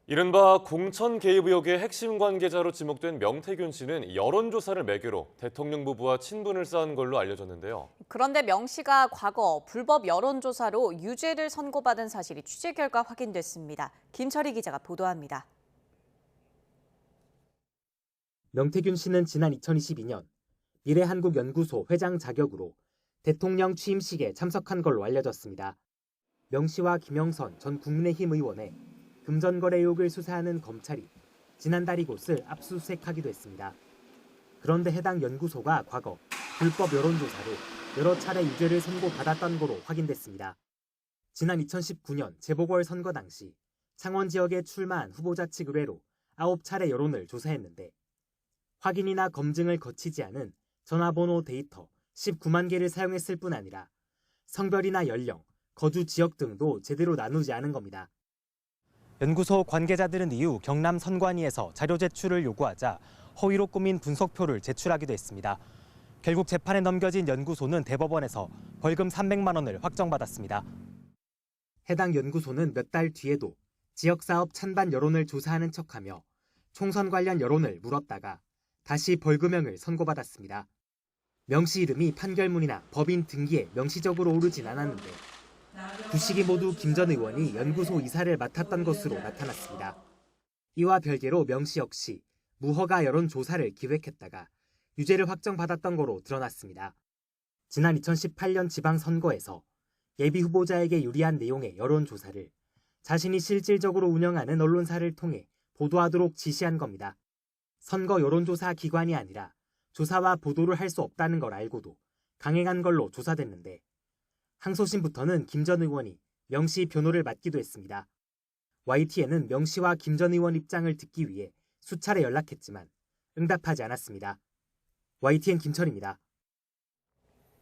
이른바 공천 개입 의혹의 핵심 관계자로 지목된 명태균 씨는 여론조사를 매개로 대통령 부부와 친분을 쌓은 걸로 알려졌는데요. 그런데 명 씨가 과거 불법 여론조사로 유죄를 선고받은 사실이 취재 결과 확인됐습니다. 김철희 기자가 보도합니다. 명태균 씨는 지난 2022년 미래한국연구소 회장 자격으로 대통령 취임식에 참석한 걸로 알려졌습니다. 명 씨와 김영선 전 국민의힘 의원의 금전거래 의혹을 수사하는 검찰이 지난달 이곳을 압수수색하기도 했습니다. 그런데 해당 연구소가 과거 불법 여론조사로 여러 차례 유죄를 선고받았던 거로 확인됐습니다. 지난 2019년 재보궐선거 당시 창원 지역에 출마한 후보자 측 의뢰로 9차례 여론을 조사했는데 확인이나 검증을 거치지 않은 전화번호 데이터 19만 개를 사용했을 뿐 아니라 성별이나 연령, 거주 지역 등도 제대로 나누지 않은 겁니다. 연구소 관계자들은 이후 경남 선관위에서 자료 제출을 요구하자 허위로 꾸민 분석표를 제출하기도 했습니다. 결국 재판에 넘겨진 연구소는 대법원에서 벌금 300만 원을 확정받았습니다. 해당 연구소는 몇 달 뒤에도 지역사업 찬반 여론을 조사하는 척하며 총선 관련 여론을 물었다가 다시 벌금형을 선고받았습니다. 명 씨 이름이 판결문이나 법인 등기에 명시적으로 오르진 않았는데 두 시기 모두 김 전 의원이 연구소 이사를 맡았던 것으로 나타났습니다. 이와 별개로 명 씨 역시 무허가 여론조사를 기획했다가 유죄를 확정받았던 거로 드러났습니다. 지난 2018년 지방선거에서 예비후보자에게 유리한 내용의 여론조사를 자신이 실질적으로 운영하는 언론사를 통해 보도하도록 지시한 겁니다. 선거 여론조사 기관이 아니라 조사와 보도를 할 수 없다는 걸 알고도 강행한 걸로 조사됐는데 항소심부터는 김 전 의원이 명 씨 변호를 맡기도 했습니다. YTN은 명 씨와 김 전 의원 입장을 듣기 위해 수차례 연락했지만 응답하지 않았습니다. YTN 김철입니다.